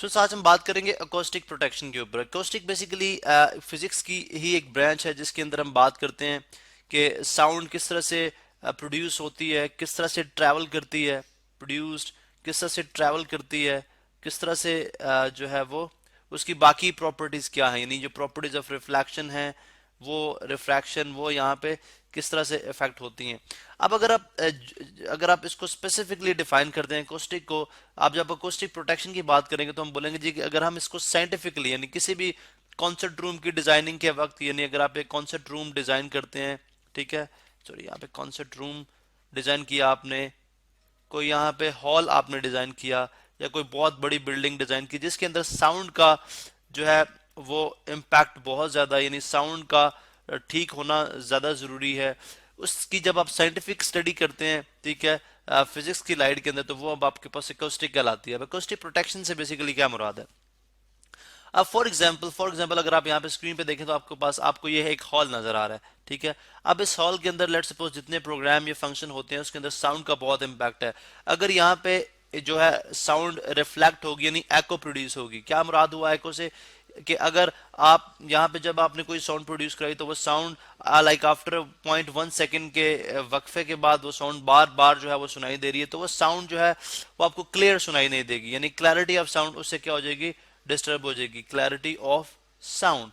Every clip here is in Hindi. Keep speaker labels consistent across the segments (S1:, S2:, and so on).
S1: आज हम बात करेंगे अकोस्टिक प्रोटेक्शन के ऊपर। अकोस्टिक बेसिकली फिजिक्स की ही एक ब्रांच है जिसके अंदर हम बात करते हैं कि साउंड किस तरह से प्रोड्यूस होती है, किस तरह से ट्रैवल करती है, प्रोड्यूस्ड किस तरह से ट्रैवल करती है, किस तरह से जो है वो उसकी बाकी प्रॉपर्टीज क्या है, यानी जो प्रॉपर्टीज ऑफ रिफ्लेक्शन है, वो रिफ्रैक्शन, वो यहाँ पे किस तरह से इफेक्ट होती हैं। अब अगर आप इसको स्पेसिफिकली डिफाइन करते हैं अकोस्टिक को, आप जब अकोस्टिक प्रोटेक्शन की बात करेंगे तो हम बोलेंगे जी कि अगर हम इसको साइंटिफिकली यानी किसी भी कॉन्सर्ट रूम की डिजाइनिंग के वक्त, यानी अगर आप एक कॉन्सर्ट रूम डिजाइन करते हैं, ठीक है, सॉरी यहाँ पे कॉन्सर्ट रूम डिजाइन किया आपने, कोई यहाँ पे हॉल आपने डिजाइन किया, या कोई बहुत बड़ी बिल्डिंग डिजाइन की जिसके अंदर साउंड का जो है वो इम्पैक्ट बहुत ज्यादा, यानी साउंड का ठीक होना ज्यादा जरूरी है, उसकी जब आप साइंटिफिक स्टडी करते हैं, ठीक है, फिजिक्स की लाइट के अंदर, तो वो अब आपके पास एकोस्टिक कहलाती है। अब एकोस्टिक प्रोटेक्शन से बेसिकली क्या मुराद है? अब फॉर एग्जांपल अगर आप यहाँ पे स्क्रीन पे देखें तो आपको ये एक हॉल नजर आ रहा है, ठीक है। अब इस हॉल के अंदर लेट्स सपोज जितने प्रोग्राम या फंक्शन होते हैं उसके अंदर साउंड का बहुत इंपैक्ट है। अगर यहाँ पे जो है साउंड रिफ्लेक्ट होगी यानी एको प्रोड्यूस होगी, क्या मुराद हुआ एको से? कि अगर आप यहाँ पे जब आपने कोई साउंड प्रोड्यूस कराई तो वो साउंड लाइक आफ्टर 0.1 सेकेंड के वक्फे के बाद वो साउंड बार बार जो है वो सुनाई दे रही है, तो वो साउंड जो है वो आपको क्लियर सुनाई नहीं देगी, यानी क्लैरिटी ऑफ साउंड उससे क्या हो जाएगी, डिस्टर्ब हो जाएगी, क्लैरिटी ऑफ साउंड।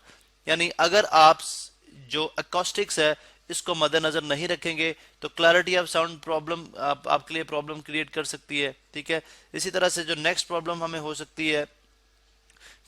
S1: यानी अगर आप जो अकॉस्टिक्स है इसको मद्देनजर नहीं रखेंगे तो क्लैरिटी ऑफ साउंड प्रॉब्लम आपके लिए प्रॉब्लम क्रिएट कर सकती है, ठीक है। इसी तरह से जो नेक्स्ट प्रॉब्लम हमें हो सकती है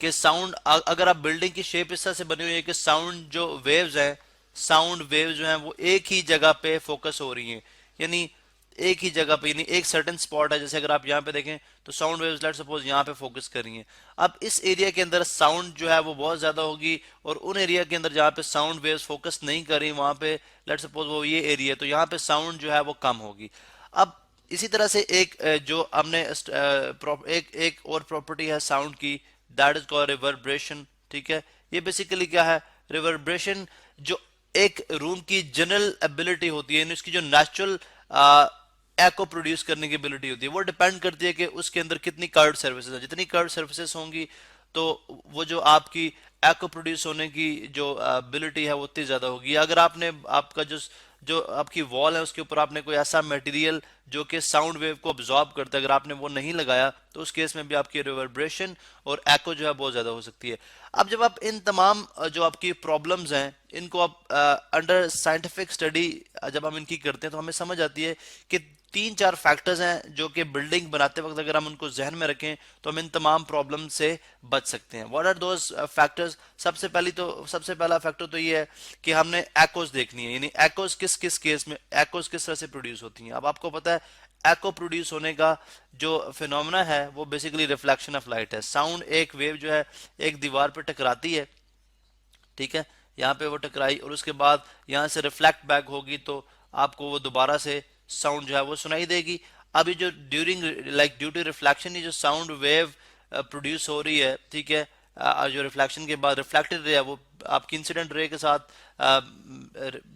S1: कि साउंड, अगर आप बिल्डिंग की शेप इस तरह से बनी हुई है कि साउंड जो वेव्स हैं, साउंड वेव्स जो हैं वो एक ही जगह पे फोकस हो रही हैं, यानी एक ही जगह पे, यानी एक सर्टेन स्पॉट है, जैसे अगर आप यहाँ पे देखें तो साउंड वेव्स लेट सपोज यहाँ पे फोकस कर रही हैं। अब इस एरिया के अंदर साउंड जो है वो बहुत ज्यादा होगी, और उन एरिया के अंदर जहाँ पे साउंड वेव्स फोकस नहीं कर रही वहां पे लेट सपोज वो ये एरिया, तो यहाँ पे साउंड जो है वो कम होगी। अब इसी तरह से एक जो हमने एक और प्रॉपर्टी है साउंड की, दैट इज कॉल्ड रिवर्बरेशन, ठीक है। ये बेसिकली क्या है? रिवर्बरेशन जो एक रूम की जनरल एबिलिटी होती है, यानी उसकी जो नेचुरल एको प्रोड्यूस करने की एबिलिटी होती है, वो डिपेंड करती है कि उसके अंदर कितनी कर्व्ड सर्फेसेस है। जितनी कर्व्ड सर्फेसेस होंगी तो वो जो आपकी एको प्रोड्यूस होने की जो एबिलिटी है वो उतनी ज्यादा होगी। अगर आपने आपका जो जो आपकी वॉल है उसके ऊपर आपने कोई ऐसा मटेरियल जो कि साउंड वेव को अब्जॉर्ब करता है, अगर आपने वो नहीं लगाया तो उस केस में भी आपकी रिवर्बरेशन और एको जो है बहुत ज्यादा हो सकती है। अब जब आप इन तमाम जो आपकी प्रॉब्लम्स हैं इनको आप अंडर साइंटिफिक स्टडी जब हम इनकी करते हैं तो हमें समझ आती है कि तीन चार फैक्टर्स हैं जो कि बिल्डिंग बनाते वक्त अगर हम उनको जहन में रखें तो हम इन तमाम प्रॉब्लम से बच सकते हैं। What are those factors? सबसे पहला फैक्टर तो ये है कि हमने एकोस देखनी है, यानी एकोस किस किस केस में एकोस किस तरह से प्रोड्यूस होती हैं। अब आपको पता है एको प्रोड्यूस होने का जो फिनोमेना है वो बेसिकली रिफ्लेक्शन ऑफ लाइट है। साउंड एक वेव जो है एक दीवार पर टकराती है, ठीक है, यहाँ पे वो टकराई और उसके बाद यहाँ से रिफ्लेक्ट बैक होगी तो आपको वो दोबारा से साउंड जो है वो सुनाई देगी। अभी जो ड्यू टू रिफ्लेक्शन ये जो साउंड वेव प्रोड्यूस हो रही है, ठीक है, जो रिफ्लेक्शन के बाद रिफ्लेक्टेड रे है वो आपकी इंसिडेंट रे के साथ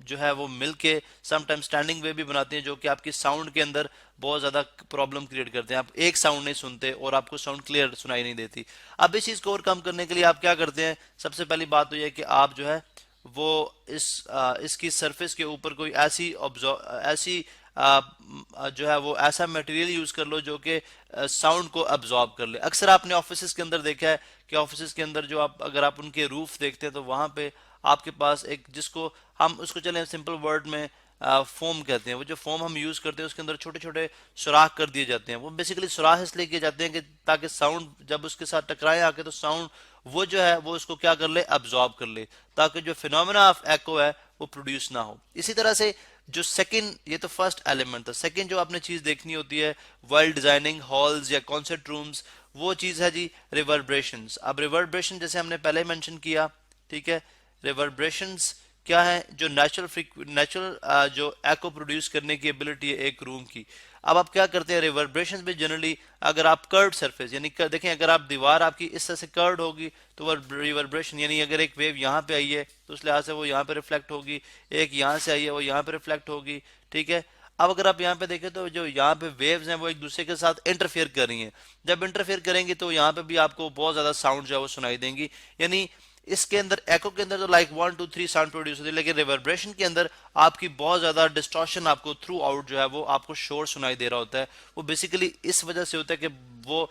S1: जो है वो मिलके समटाइम स्टैंडिंग वेव भी बनाती हैं जो कि आपकी साउंड के अंदर बहुत ज्यादा प्रॉब्लम क्रिएट करते हैं। आप एक साउंड नहीं सुनते और आपको साउंड क्लियर सुनाई नहीं देती। अब इस चीज को और कम करने के लिए आप क्या करते हैं? सबसे पहली बात तो यह कि आप जो है वो इसकी सरफेस के ऊपर कोई ऐसी जो है वो ऐसा मटेरियल यूज कर लो जो कि साउंड को अब्जॉर्ब कर ले। अक्सर आपने ऑफिस के अंदर देखा है कि ऑफिस के अंदर जो आप अगर आप उनके रूफ देखते हैं तो वहां पे आपके पास एक, जिसको हम उसको चले सिंपल वर्ड में फोम कहते हैं, वो जो फोम हम यूज करते हैं उसके अंदर छोटे छोटे सुराख कर दिए जाते हैं। वो बेसिकली सुराख इसलिए किए जाते हैं कि ताकि साउंड जब उसके साथ टकराए आके तो साउंड वो जो है वो उसको क्या कर ले, अब्जॉर्ब कर ले, ताकि जो फिनोमेना ऑफ एको है वो प्रोड्यूस ना हो। इसी तरह से जो सेकंड, ये तो फर्स्ट एलिमेंट था, सेकंड जो आपने चीज देखनी होती है वर्ल्ड डिजाइनिंग हॉल्स या कॉन्सर्ट रूम्स, वो चीज है जी रिवर्बरेशंस। अब रिवर्बरेशन जैसे हमने पहले मेंशन किया, ठीक है, रिवर्बरेशंस क्या है? जो नेचुरल जो एको प्रोड्यूस करने की एबिलिटी है एक रूम की। अब आप क्या करते हैं रिवर्बरेशंस में जनरली अगर आप कर्व्ड सरफेस यानी देखें अगर आप दीवार आपकी इस तरह से कर्व्ड होगी तो वो रिवर्बरेशन, यानी अगर एक वेव यहाँ पे आई है तो उस लिहाज से वो यहाँ पे रिफ्लेक्ट होगी, एक यहाँ से आई है वो यहाँ पे रिफ्लेक्ट होगी, ठीक है। अब अगर आप यहाँ पे देखें तो जो यहाँ पे वेव्स हैं वो एक दूसरे के साथ इंटरफेयर कर रही हैं। जब इंटरफेयर करेंगी तो यहाँ पे भी आपको बहुत ज्यादा साउंड जो है वो सुनाई देंगी। यानी इसके अंदर एको के अंदर तो लाइक 1 2 3 साउंड प्रोड्यूस होती है, लेकिन रिवर्बरेशन के अंदर आपकी बहुत ज्यादा डिस्टॉर्शन आपको थ्रू आउट जो है वो आपको शोर सुनाई दे रहा होता है। वो बेसिकली इस वजह से होता है कि वो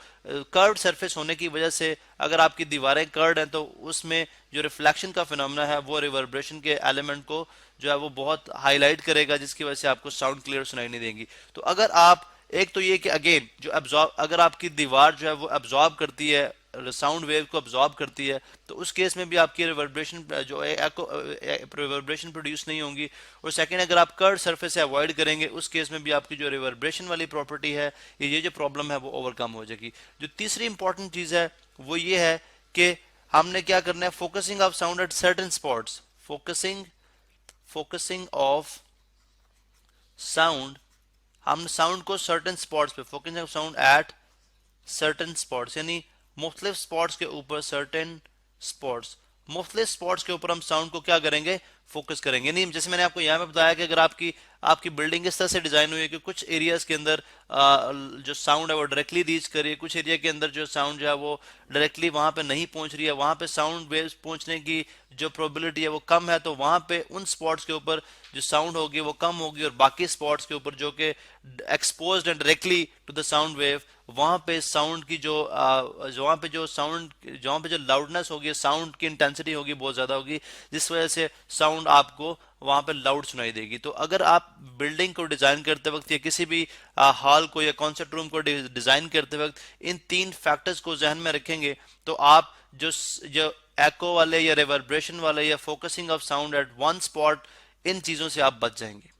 S1: कर्व्ड सरफेस होने की वजह से, अगर आपकी दीवारें कर्व्ड हैं तो उसमें जो रिफ्लेक्शन का फिनोमेना है वो रिवर्बरेशन के एलिमेंट को जो है वो बहुत हाईलाइट करेगा, जिसकी वजह से आपको साउंड क्लियर सुनाई नहीं देंगी। तो अगर आप, एक तो ये कि अगेन जो एब्जॉर्ब, अगर आपकी दीवार जो है वो एब्जॉर्ब करती है साउंड वेव को एब्जॉर्ब करती है, तो उस केस में भी आपकी रिवर्बरेशन जो रिवर्बरेशन प्रोड्यूस नहीं होंगी। और सेकंड, अगर आप कर्व सरफेस से अवॉइड करेंगे, उस केस में भी आपकी जो रिवर्बरेशन वाली प्रॉपर्टी है, ये जो प्रॉब्लम है वो ओवरकम हो जाएगी। जो तीसरी इंपॉर्टेंट चीज है वो ये है कि हमने क्या करना है, focusing of sound at certain spots, focusing of sound, हम साउंड को सर्टेन स्पॉट्स पे, focusing of sound at certain spots, यानी मुख्तलिफ स्पॉट्स के ऊपर, सर्टेन स्पॉट्स, मुख्तलिफ स्पॉट्स के ऊपर हम साउंड को क्या करेंगे, फोकस करेंगे। नहीं, जैसे मैंने आपको यहाँ पे बताया कि अगर आपकी आपकी बिल्डिंग इस तरह से डिजाइन हुई है कि कुछ एरियाज के अंदर जो साउंड है वो डायरेक्टली रीच करे, कुछ एरिया के अंदर जो साउंड जो है वो डायरेक्टली वहां पे नहीं पहुंच रही है, वहां पे साउंड वेव्स पहुंचने की जो प्रोबेबिलिटी है वो कम है, तो वहां पे उन स्पॉट्स के ऊपर जो साउंड होगी वो कम होगी, और बाकी स्पॉट्स के ऊपर जो कि एक्सपोज्ड है directly to the sound wave, वहां पे साउंड की जो वहां पे जो साउंड, जहाँ पे जो लाउडनेस होगी, साउंड की इंटेंसिटी होगी बहुत ज्यादा होगी, जिस वजह से साउंड आपको वहां पे लाउड सुनाई देगी। तो अगर आप बिल्डिंग को डिजाइन करते वक्त या किसी भी हॉल को या कॉन्सर्ट रूम को डिजाइन करते वक्त इन तीन फैक्टर्स को जहन में रखेंगे, तो आप जो एको वाले या रिवर्बरेशन वाले या focusing of sound at one spot, इन चीजों से आप बच जाएंगे।